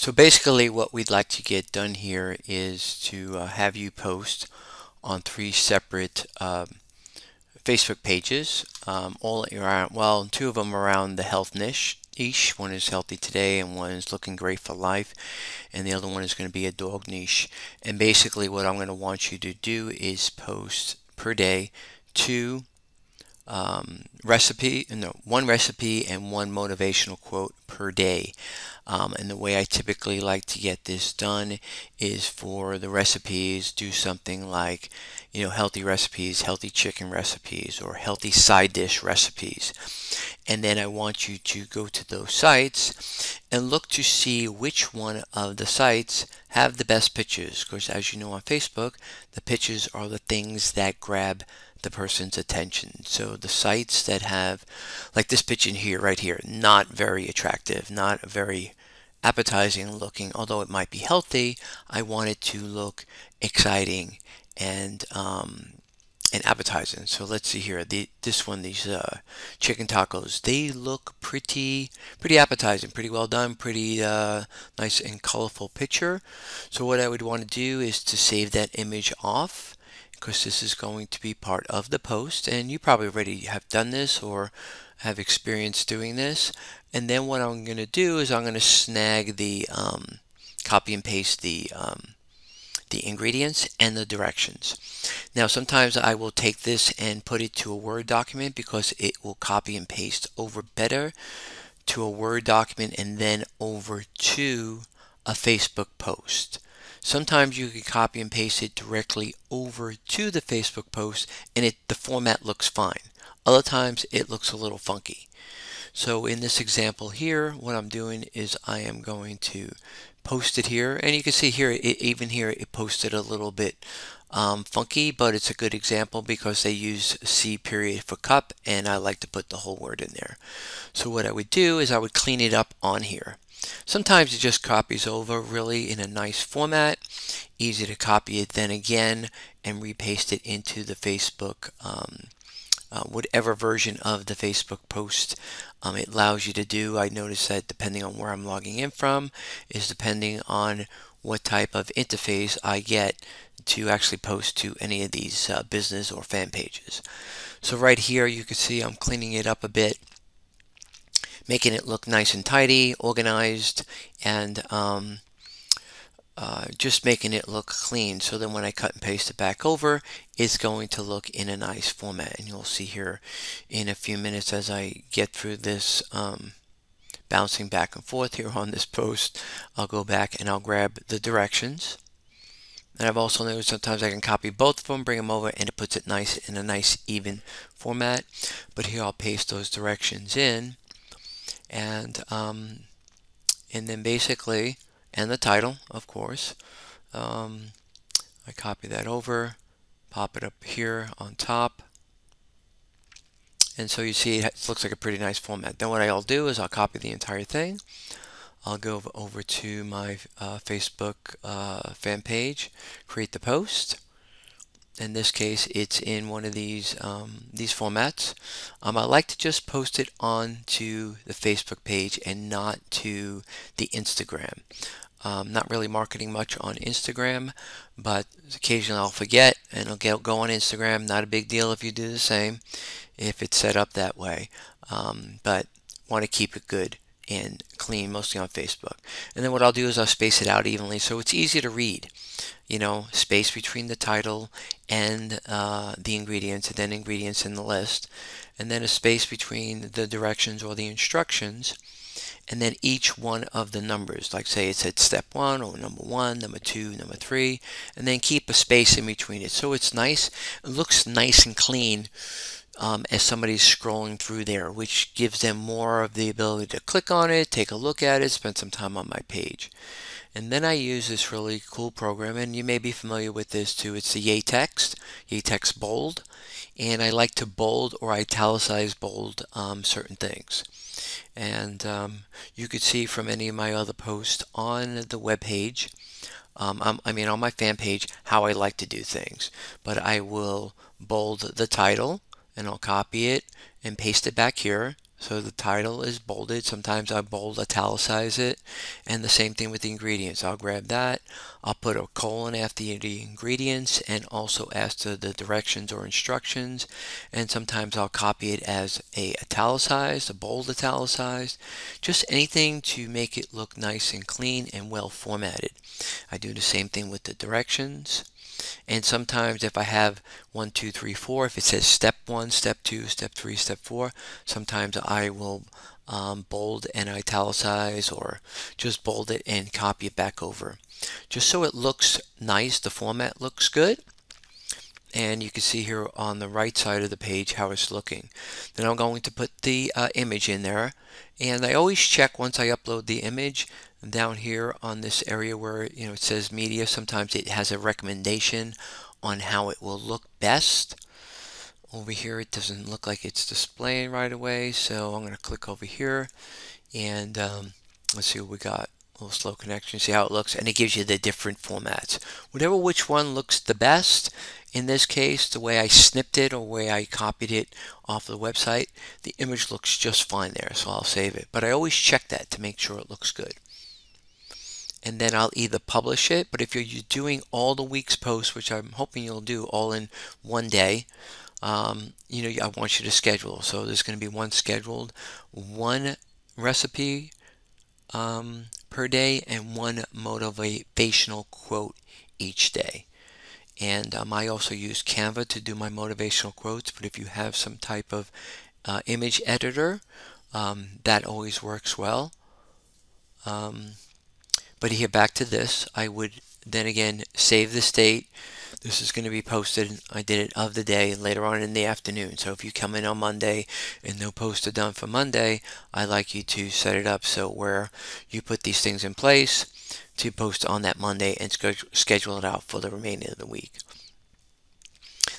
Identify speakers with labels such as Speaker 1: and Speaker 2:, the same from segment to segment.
Speaker 1: So basically what we'd like to get done here is to have you post on three separate Facebook pages, all around, well, two of them around the health niche. One is healthy today and one is looking great for life, and the other one is going to be a dog niche. And basically what I'm going to want you to do is post per day two one recipe and one motivational quote per day. And the way I typically like to get this done is for the recipes, do something like, healthy recipes, healthy chicken recipes, or healthy side dish recipes. And then I want you to go to those sites and look to see which one of the sites have the best pictures. Because as you know on Facebook, the pictures are the things that grab the person's attention. So the sites that have, like this picture here, right here, not very attractive, not very appetizing looking, although it might be healthy, I want it to look exciting and appetizing. So let's see here. This one, these chicken tacos, they look pretty appetizing, pretty well done, pretty nice and colorful picture. So what I would want to do is to save that image off, because this is going to be part of the post, and you probably already have done this or have experience doing this. And then what I'm going to do is I'm going to snag the copy and paste the ingredients and the directions. Now sometimes I will take this and put it to a Word document because it will copy and paste over better to a Word document and then over to a Facebook post. Sometimes you can copy and paste it directly over to the Facebook post and the format looks fine. Other times it looks a little funky. So in this example here, what I'm doing is I am going to post it here, and you can see here, even here it posted a little bit funky, but it's a good example because they use C period for cup, and I like to put the whole word in there. So what I would do is I would clean it up on here. Sometimes it just copies over really in a nice format, easy to copy it then again and repaste it into the Facebook, whatever version of the Facebook post it allows you to do. I notice that depending on where I'm logging in from is depending on what type of interface I get to actually post to any of these business or fan pages. So right here you can see I'm cleaning it up a bit, making it look nice and tidy, organized, and just making it look clean. So then when I cut and paste it back over, it's going to look in a nice format. And you'll see here in a few minutes as I get through this bouncing back and forth here on this post, I'll go back and I'll grab the directions. And I've also noticed sometimes I can copy both of them, bring them over, and it puts it nice in a nice even format. But here I'll paste those directions in, and then basically, and the title, of course. I copy that over, pop it up here on top, and so you see it looks like a pretty nice format. Then what I'll do is I'll copy the entire thing. I'll go over to my Facebook fan page, create the post. In this case, it's in one of these formats. I like to just post it onto the Facebook page and not to the Instagram. Not really marketing much on Instagram, but occasionally I'll forget and I'll go on Instagram. Not a big deal if you do the same, if it's set up that way. But want to keep it good and clean, mostly on Facebook. And then what I'll do is I'll space it out evenly so it's easy to read. Space between the title and the ingredients, and then ingredients in the list, and then a space between the directions or the instructions, and then each one of the numbers, like say it said step 1 or number 1, number 2, number 3, and then keep a space in between it so it's nice. It looks nice and clean as somebody's scrolling through there, which gives them more of the ability to click on it, take a look at it, spend some time on my page. And then I use this really cool program, and you may be familiar with this too. It's the YayText Bold, and I like to bold or italicize bold certain things. And you could see from any of my other posts on the web page, I mean on my fan page, how I like to do things. But I will bold the title, and I'll copy it and paste it back here So the title is bolded. Sometimes I bold italicize it. And the same thing with the ingredients. I'll grab that. I'll put a colon after the ingredients and also after the directions or instructions. And sometimes I'll copy it as a italicized, a bold italicized. Just anything to make it look nice and clean and well formatted. I do the same thing with the directions. And sometimes if I have 1, 2, 3, 4, if it says step 1, step 2, step 3, step 4, sometimes I will bold and italicize or just bold it and copy it back over. Just so it looks nice, the format looks good. And you can see here on the right side of the page how it's looking. Then I'm going to put the image in there. And I always check once I upload the image down here on this area where it says media. Sometimes it has a recommendation on how it will look best. Over here it doesn't look like it's displaying right away, so I'm going to click over here and let's see what we got. A little slow connection, see how it looks, and it gives you the different formats. Whatever which one looks the best. In this case, the way I snipped it or the way I copied it off the website, the image looks just fine there, so I'll save it. But I always check that to make sure it looks good. And then I'll either publish it, but if you're doing all the week's posts, which I'm hoping you'll do all in one day, I want you to schedule. So there's going to be one scheduled, one recipe per day, and one motivational quote each day. And I also use Canva to do my motivational quotes, but if you have some type of image editor, that always works well. But here, back to this, I would then again save this date. This is going to be posted, I did it of the day later on in the afternoon. So if you come in on Monday and no posts are done for Monday, I like you to set it up so where you put these things in place to post on that Monday and schedule it out for the remainder of the week.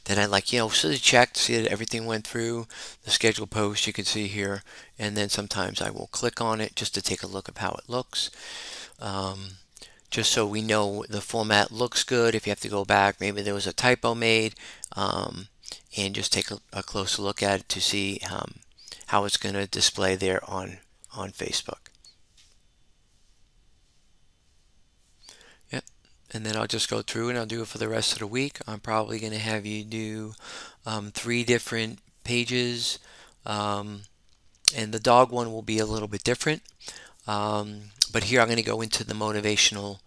Speaker 1: Then I like, so to check to see that everything went through the scheduled post you can see here. And then sometimes I will click on it just to take a look at how it looks. Just so we know the format looks good. If you have to go back, maybe there was a typo made, and just take a closer look at it to see how it's going to display there on Facebook. Yep. And then I'll just go through and I'll do it for the rest of the week. I'm probably going to have you do 3 different pages, and the dog one will be a little bit different. But here I'm going to go into the motivational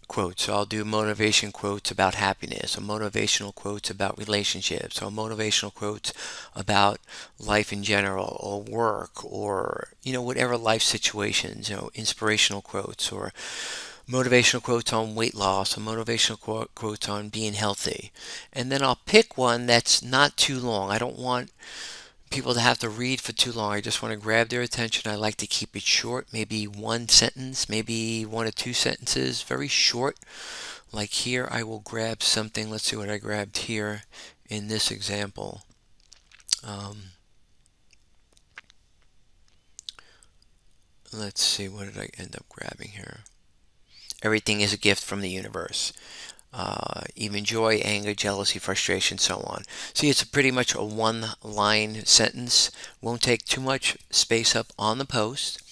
Speaker 1: quotes. So I'll do motivation quotes about happiness, or motivational quotes about relationships, or motivational quotes about life in general, or work, or whatever life situations, inspirational quotes, or motivational quotes on weight loss, or motivational quotes on being healthy. And then I'll pick one that's not too long. I don't want people to have to read for too long. I just want to grab their attention. I like to keep it short, maybe 1 sentence, maybe 1 or 2 sentences, very short. Like here, I will grab something. Let's see what I grabbed here in this example. Let's see, what did I end up grabbing here? Everything is a gift from the universe. Even joy, anger, jealousy, frustration, so on. See, it's pretty much a 1-line sentence. Won't take too much space up on the post.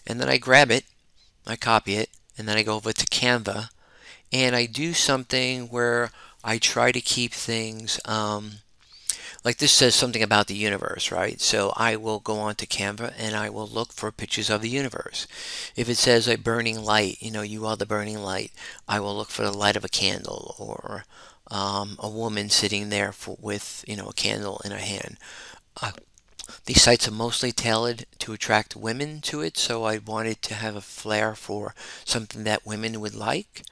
Speaker 1: And then I grab it, I copy it, and then I go over to Canva, and I do something where I try to keep things like this says something about the universe, right? So I will go on to Canva and I will look for pictures of the universe. If it says a burning light, you are the burning light, I will look for the light of a candle, or a woman sitting there with a candle in her hand. These sites are mostly tailored to attract women to it, so I wanted to have a flair for something that women would like,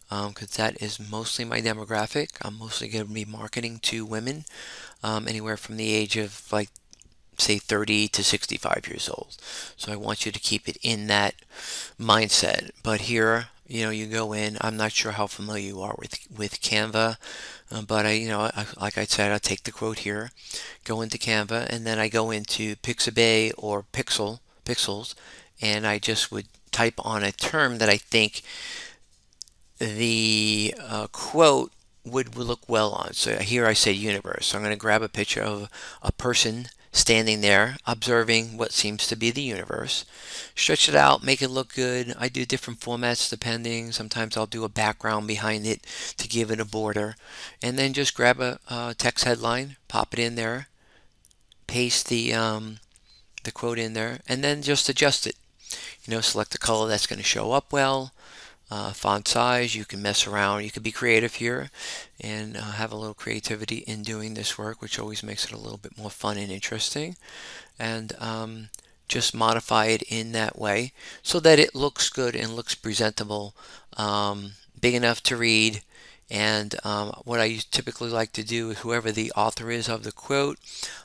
Speaker 1: because that is mostly my demographic. I'm mostly going to be marketing to women, anywhere from the age of, like, say 30 to 65 years old. So I want you to keep it in that mindset. But here, you go in. I'm not sure how familiar you are with Canva, but like I said, I take the quote here, go into Canva, and then I go into Pixabay or Pixels, and I just would type on a term that I think the quote would look well on. So here I say universe. So I'm going to grab a picture of a person standing there observing what seems to be the universe. Stretch it out, make it look good. I do different formats depending. Sometimes I'll do a background behind it to give it a border. And then just grab a text headline, pop it in there, paste the quote in there, and then just adjust it. Select the color that's going to show up well. Font size, you can mess around, you can be creative here and have a little creativity in doing this work, which always makes it a little bit more fun and interesting. And just modify it in that way so that it looks good and looks presentable, big enough to read. And what I typically like to do is whoever the author is of the quote,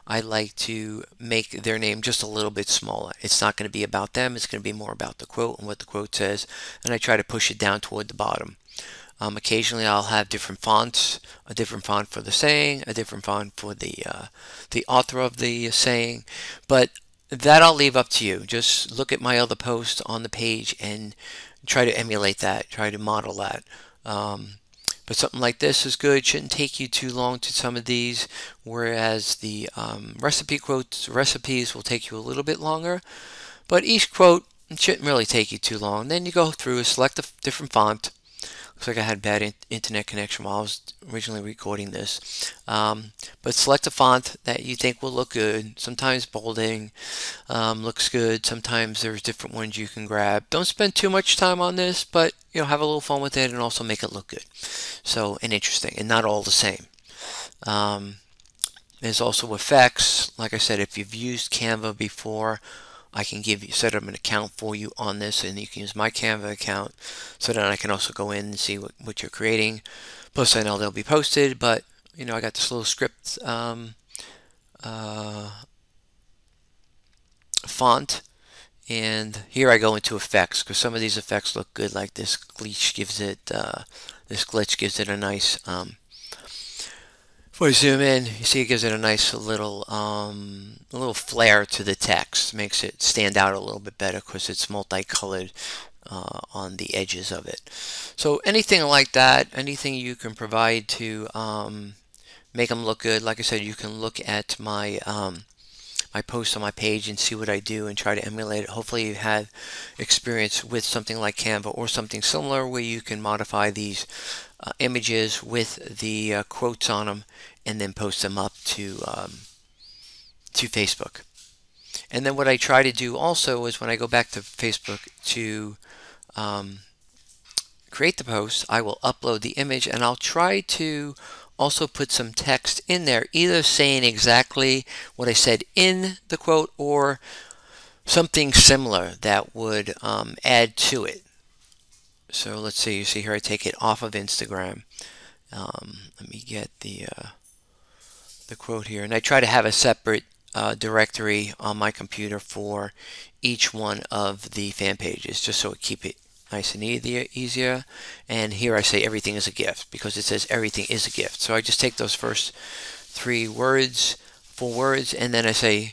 Speaker 1: I like to make their name just a little bit smaller. It's not going to be about them. It's going to be more about the quote and what the quote says. And I try to push it down toward the bottom. Occasionally I'll have different fonts, a different font for the saying, a different font for the author of the saying. But that I'll leave up to you. Just look at my other posts on the page and try to emulate that, try to model that. But something like this is good. Shouldn't take you too long to some of these, whereas the recipes will take you a little bit longer. But each quote shouldn't really take you too long. Then you go through, select a different font. Looks like I had bad internet connection while I was originally recording this. But select a font that you think will look good. Sometimes bolding looks good. Sometimes there's different ones you can grab. Don't spend too much time on this, but have a little fun with it and also make it look good. So, and interesting, and not all the same. There's also effects. Like I said, if you've used Canva before, I can set up an account for you on this, and you can use my Canva account so that I can also go in and see what you're creating. Plus, I know they'll be posted, but I got this little script font, and here I go into effects because some of these effects look good. Like this glitch gives it a nice. If I zoom in, you see it gives it a nice little flair to the text. Makes it stand out a little bit better because it's multicolored on the edges of it. So anything like that, anything you can provide to make them look good. Like I said, you can look at my my posts on my page and see what I do and try to emulate it. Hopefully you had experience with something like Canva or something similar where you can modify these images with the quotes on them and then post them up to Facebook. And then what I try to do also is when I go back to Facebook to create the post, I will upload the image and I'll try to also put some text in there, either saying exactly what I said in the quote or something similar that would add to it. So let's see, you see here I take it off of Instagram. Let me get the quote here, and I try to have a separate directory on my computer for each one of the fan pages, just so it keep it nice and easier. And here I say everything is a gift because it says everything is a gift. So I just take those first 4 words, and then I say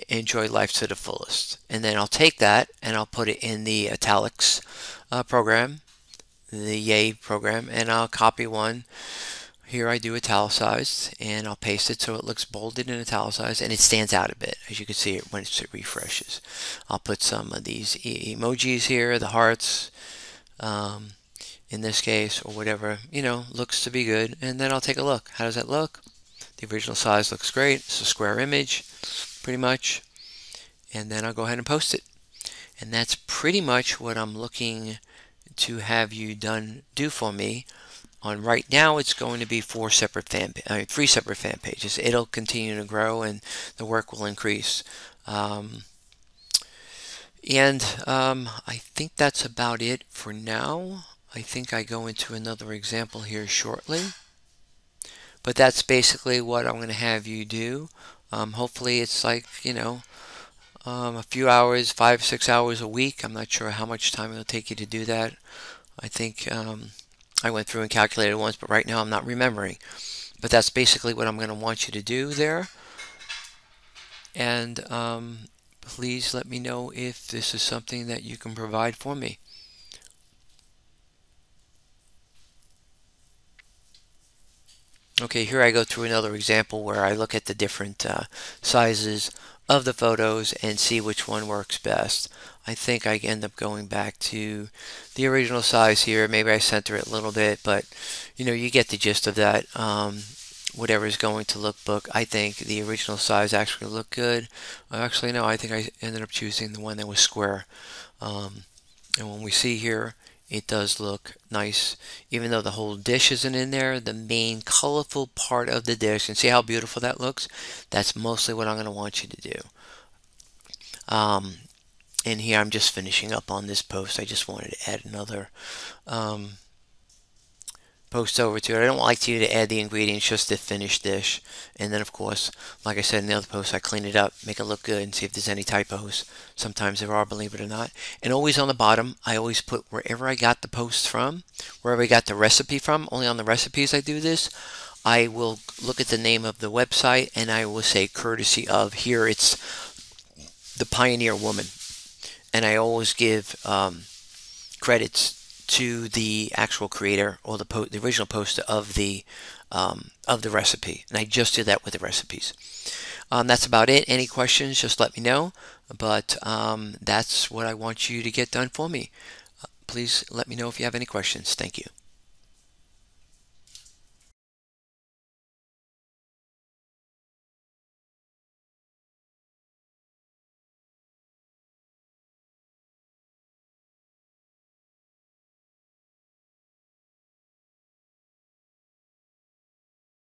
Speaker 1: enjoy life to the fullest. And then I'll take that and I'll put it in the italics program, the Yay program, and I'll copy one. Here I do italicized, and I'll paste it so it looks bolded and italicized, and it stands out a bit, as you can see it when it refreshes. I'll put some of these emojis here, the hearts, in this case, or whatever, looks to be good, and then I'll take a look. How does that look? The original size looks great. It's a square image, pretty much, and then I'll go ahead and post it. And that's pretty much what I'm looking to have you do for me. On right now, it's going to be 3 separate fan pages. It'll continue to grow, and the work will increase. I think that's about it for now. I think I go into another example here shortly. But that's basically what I'm going to have you do. Hopefully, it's like a few hours, 5, 6 hours a week. I'm not sure how much time it'll take you to do that. I think I went through and calculated once, but right now I'm not remembering. But that's basically what I'm going to want you to do there. And please let me know if this is something that you can provide for me. Okay, here I go through another example where I look at the different sizes of the photos and see which one works best. I think I end up going back to the original size here. Maybe I center it a little bit, but you get the gist of that. Whatever is going to look book. I think the original size actually looked good. Actually, no, I think I ended up choosing the one that was square. Um, and when we see here, it does look nice. Even though the whole dish isn't in there, the main colorful part of the dish, and see how beautiful that looks? That's mostly what I'm going to want you to do. Um, and here I'm just finishing up on this post. I just wanted to add another um, post over to it. I don't like you to add the ingredients, just the finished dish. And then, of course, like I said in the other post, I clean it up, make it look good, and see if there's any typos. Sometimes there are, believe it or not. And always on the bottom, I always put wherever I got the post from, wherever I got the recipe from. Only on the recipes I do this. I will look at the name of the website, and I will say courtesy of. Here it's the Pioneer Woman. And I always give credits to the actual creator or the original poster of the recipe, and I just do that with the recipes. That's about it. Any questions, just let me know, but that's what I want you to get done for me. Please let me know if you have any questions. Thank you.